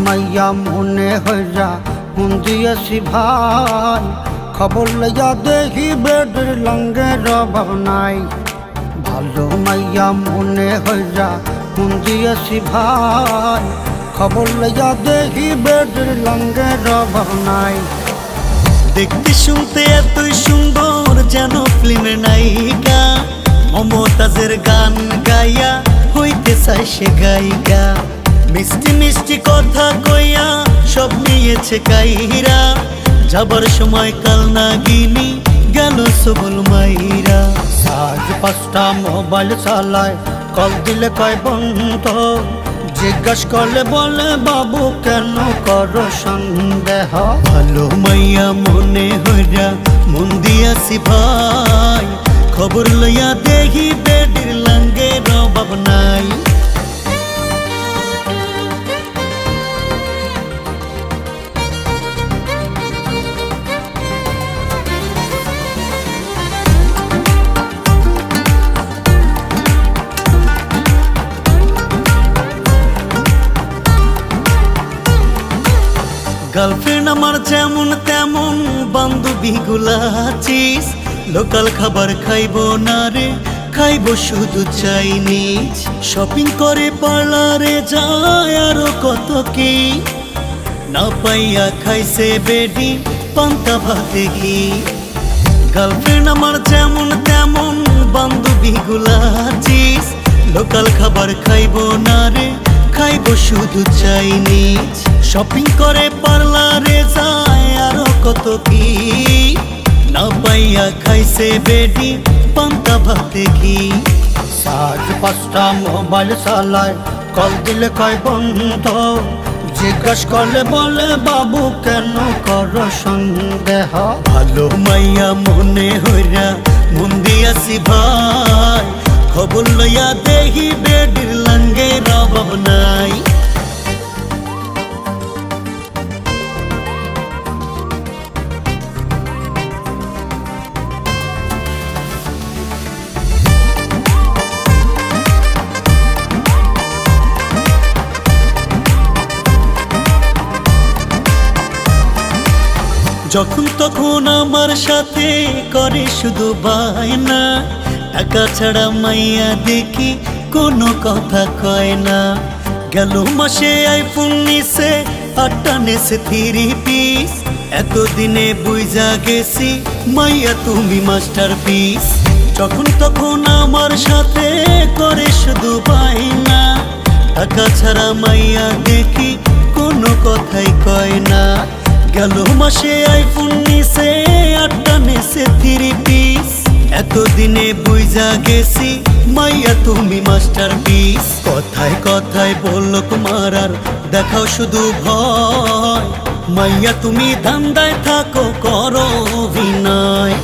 মাইয়া মনে হইয়া মন দিয়েছি ভাই, খবর লইয়া দেখি বেডের লঙ্গের অভাব নাই। ভালো মাইয়া মনে হইয়া মন দিয়েছি ভাই, খবর লইয়া দেখি বেডের লঙ্গের অভাব নাই। দেখতে শুনতে এতই সুন্দর যেন ফিল্মের নায়িকা, মমতাজের গান গাইয়া হইতে চায় সে গায়িকা। মিষ্টি মিষ্টি কথা কইয়া সব নিয়েছে কাইরা, যাবার সময় কাল নাগিনী গেল সবল মাইরা। আজ 5টা মোবাইল চালায়, কল দিলে কয় বন্ধ, জিজ্ঞাস করলে বলে বাবু কেন করো সন্দেহ। ভালো মাইয়া মনে হইয়া মন দিয়াছি ভাই, খবর লইয়া দেখি বেডের লঙ্গের অভাব নাই। গার্লফ্রেন্ড আমার যেমন তেমন বান্ধবী গুলা আছিস, লোকাল খাবার খাইবো না রে, খাইবো শুধু চাইনিজ। শপিং করে পার্লারে যায় আরো কত কি, না পাইয়া খাইছে বেডি পান্তা ভাতে ঘি। গার্লফ্রেন্ড আমার যেমন তেমন বান্ধবী গুলা আছিস, লোকাল খাবার খাইবো না রে, খাইবো শুধু চাইনিজ। শপিং করে পার্লারে যায় আরো কত কি, না পাইয়া খাইছে বেডি পান্তা ভাতে ঘি। আজ 5টা মোবাইল চালায়, কল দিলে কয় বন্ধ, জিজ্ঞাস করলে বলে বাবু কেন করো সন্দেহ। ভালো মাইয়া মনে হইয়া মন দিয়াছি ভাই, খবর লইয়া দেখি বেডের লঙ্গের অভাব নাই। যখন তখন আমার সাথে করে শুধু বায়না, টাকা ছাড়া মাইয়া দেখি কোনো কথা কয় না। গেল মাসে আইফোন নিছে, 8টা নেছে 3 পিস, এতদিনে বুঝা গেছি মাইয়া তুমি মাস্টার পিস। যখন তখন আমার সাথে করে শুধু বায়না, টাকা ছাড়া মাইয়া দেখি কোনো কথাই কয় না। গেল মাসে আইফোন নিছে, 8টা নেছে 3 পিস, এতদিনে বুঝা গেছি মাইয়া তুমি মাস্টার পিস। কথায় কথায় বললো তোমার আর দেখাও শুধু ভয়, মাইয়া তুমি ধান্দায় থাকো করো অভিনয়।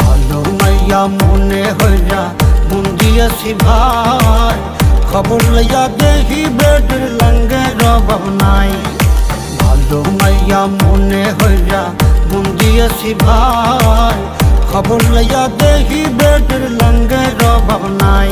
ভালো মাইয়া মনে হইয়া মন দিয়েছি ভাই, খবর লইয়া দেখি বেডের লঙ্গের অভাব নাই। ভালো মাইয়া মনে হইয়া মন দিয়েছি ভাই, খবর লইয়া দেখি বেডের লঙ্গের অভাব নাই।